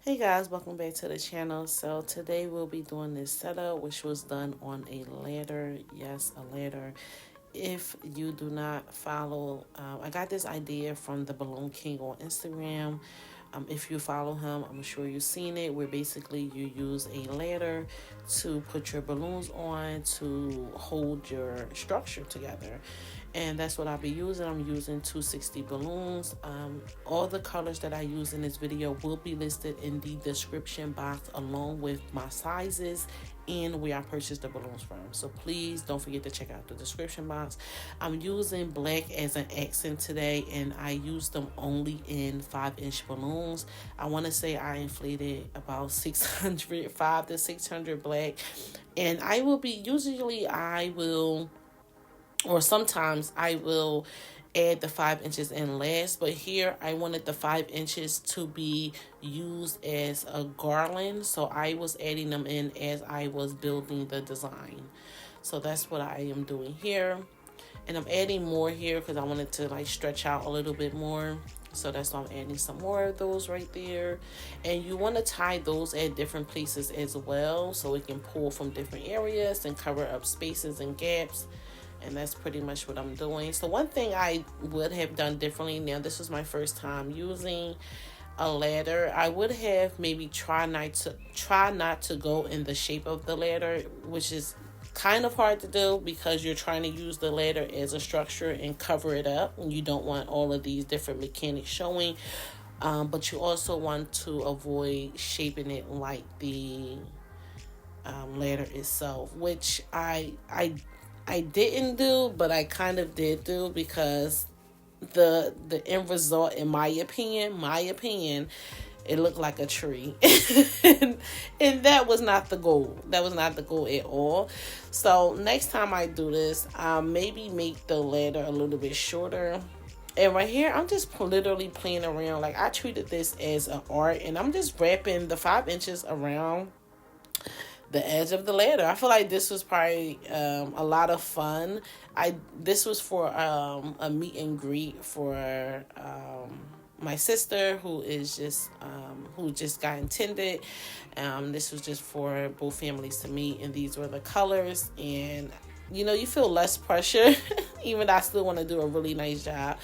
Hey guys, welcome back to the channel. So today we'll be doing this setup, which was done on a ladder. Yes, a ladder. If you do not follow, I got this idea from the Balloon King on Instagram. If you follow him, I'm sure you've seen it, where basically you use a ladder to put your balloons on to hold your structure together. And that's what I'll be using. I'm using 260 balloons. All the colors that I use in this video will be listed in the description box, along with my sizes and where I purchased the balloons from. So please don't forget to check out the description box. I'm using black as an accent today, and I used them only in 5-inch balloons. I want to say I inflated about 600, 5 to 600 black. And I will be, usually I will, or sometimes I will add the 5 inches in last, but here I wanted the 5 inches to be used as a garland, so I was adding them in as I was building the design. So that's what I am doing here, and I'm adding more here because I wanted to like stretch out a little bit more. So that's why I'm adding some more of those right there. And you want to tie those at different places as well, so it can pull from different areas and cover up spaces and gaps. And that's pretty much what I'm doing. So one thing I would have done differently, now this was my first time using a ladder, I would have maybe try not to go in the shape of the ladder, which is kind of hard to do because you're trying to use the ladder as a structure and cover it up, and you don't want all of these different mechanics showing. But you also want to avoid shaping it like the ladder itself, which I didn't do, but I kind of did do, because the end result, in my opinion, it looked like a tree. And that was not the goal. That was not the goal at all. So next time I do this, I'll maybe make the ladder a little bit shorter. And right here, I'm just literally playing around. Like, I treated this as an art, and I'm just wrapping the 5 inches around the edge of the ladder. I feel like this was probably a lot of fun. This was for a meet and greet for my sister, who just got intended. This was just for both families to meet, and these were the colors. And you feel less pressure. Even though I still want to do a really nice job,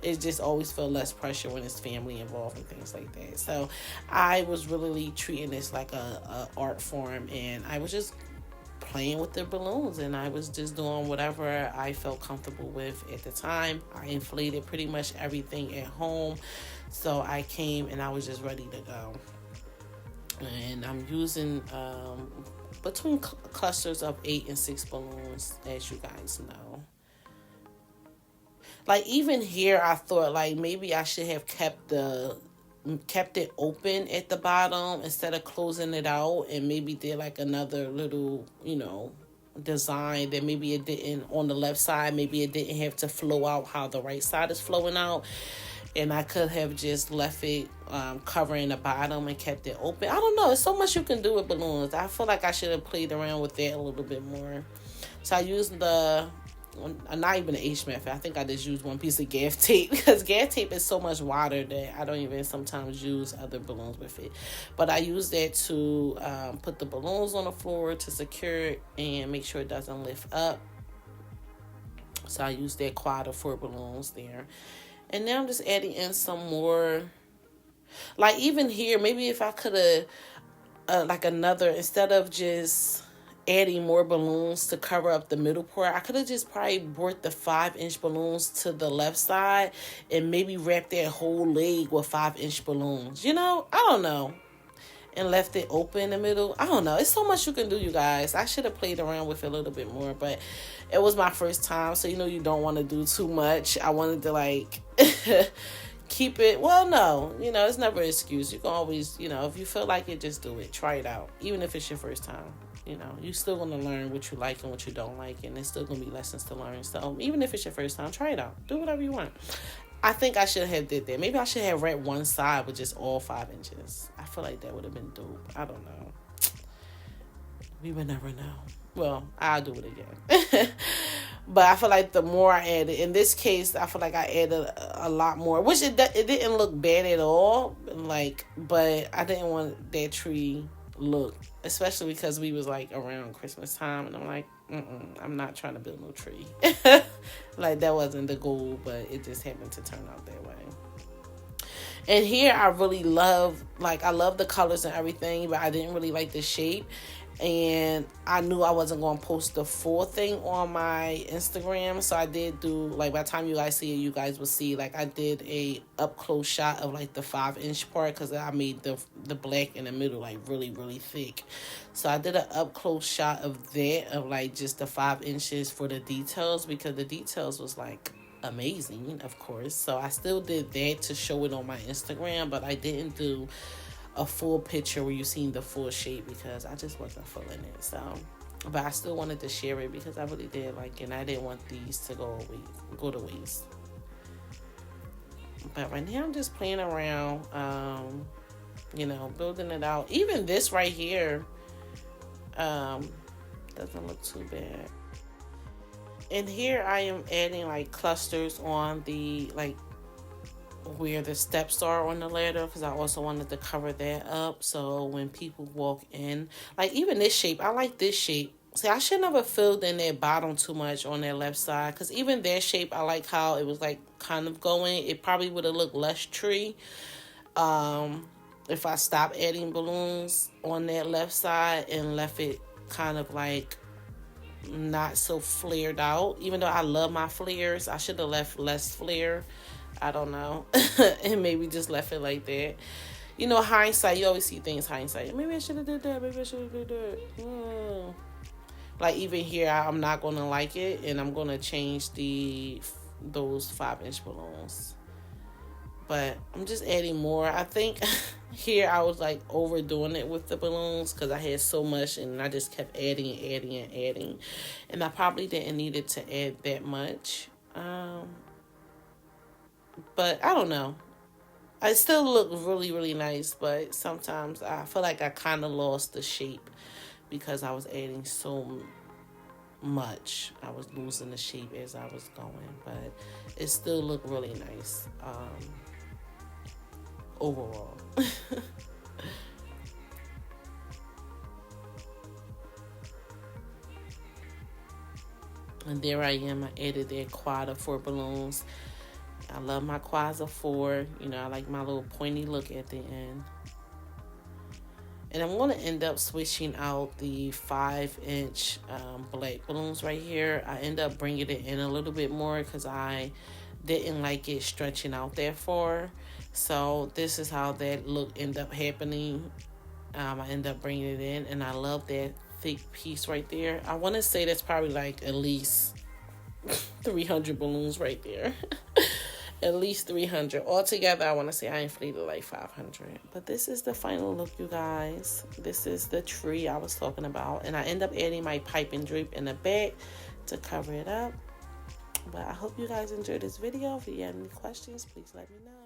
it just always feel less pressure when it's family involved and things like that. So I was really treating this like a art form, and I was just playing with the balloons, and I was just doing whatever I felt comfortable with at the time. I inflated pretty much everything at home, so I came and I was just ready to go. And I'm using between clusters of 8 and 6 balloons, as you guys know. Like, even here, I thought like maybe I should have kept it open at the bottom instead of closing it out, and maybe did like another little design that maybe it didn't on the left side. Maybe it didn't have to flow out how the right side is flowing out, and I could have just left it covering the bottom and kept it open. I don't know. There's so much you can do with balloons. I feel like I should have played around with that a little bit more. So I used not even an H method. I think I just used one piece of gaff tape, because gaff tape is so much water that I don't even sometimes use other balloons with it. But I use that to put the balloons on the floor to secure it and make sure it doesn't lift up. So I use that quad of 4 balloons there. And now I'm just adding in some more. Like, even here, maybe if I could have like another, instead of just adding more balloons to cover up the middle part, I could have just probably brought the 5-inch balloons to the left side and maybe wrapped that whole leg with 5-inch balloons. I don't know. And left it open in the middle. I don't know. It's so much you can do, you guys. I should have played around with it a little bit more, but it was my first time, so you don't want to do too much. I wanted to like keep it. Well, no, it's never an excuse. You can always, if you feel like it, just do it. Try it out, even if it's your first time. You're still going to learn what you like and what you don't like, and there's still going to be lessons to learn. So even if it's your first time, try it out. Do whatever you want. I think I should have did that. Maybe I should have wrapped one side with just all 5 inches. I feel like that would have been dope. I don't know. We would never know. Well, I'll do it again. But I feel like the more I added, in this case, I feel like I added a lot more, which it didn't look bad at all. Like, but I didn't want that tree look, especially because we was like around Christmas time, and I'm like, I'm not trying to build no tree. Like that wasn't the goal, but it just happened to turn out that way. And here I really love, like, I love the colors and everything, but I didn't really like the shape. And I knew I wasn't going to post the full thing on my Instagram. So I did do, like, by the time you guys see it, you guys will see, like, I did a up close shot of, like, the 5-inch part, because I made the black in the middle, like, really, really thick. So I did an up close shot of that, of, like, just the 5 inches for the details, because the details was, like, amazing, of course. So I still did that to show it on my Instagram, but I didn't do a full picture where you seen the full shape, because I just wasn't feeling it. So, but I still wanted to share it because I really did like it, and I didn't want these to go to waste. But right now I'm just playing around, building it out. Even this right here doesn't look too bad. And here I am adding like clusters on the, like, where the steps are on the ladder, because I also wanted to cover that up. So when people walk in, like, even this shape, I like this shape. See, I should never filled in that bottom too much on that left side, because even that shape, I like how it was like kind of going. It probably would have looked less tree if I stopped adding balloons on that left side and left it kind of like not so flared out. Even though I love my flares, I should have left less flare. I don't know. And maybe just left it like that. Hindsight, you always see things hindsight. Maybe I should have did that. Maybe I should have did that. Like, even here, I'm not going to like it, and I'm going to change those 5-inch balloons. But I'm just adding more. I think here I was like overdoing it with the balloons, because I had so much and I just kept adding and adding and adding. And I probably didn't need it to add that much. But I don't know. I still look really, really nice, but sometimes I feel like I kind of lost the shape because I was adding so much. I was losing the shape as I was going, but it still looked really nice. Overall. And there I am. I added that quad of 4 balloons. I love my quads of 4. I like my little pointy look at the end. And I'm going to end up switching out the 5-inch black balloons right here. I end up bringing it in a little bit more because I didn't like it stretching out that far. So this is how that look end up happening. I end up bringing it in, and I love that thick piece right there. I want to say that's probably like at least 300 balloons right there. At least 300 altogether. I want to say I inflated like 500. But this is the final look, you guys. This is the tree I was talking about, and I end up adding my pipe and drape in the back to cover it up. But I hope you guys enjoyed this video. If you have any questions, please let me know.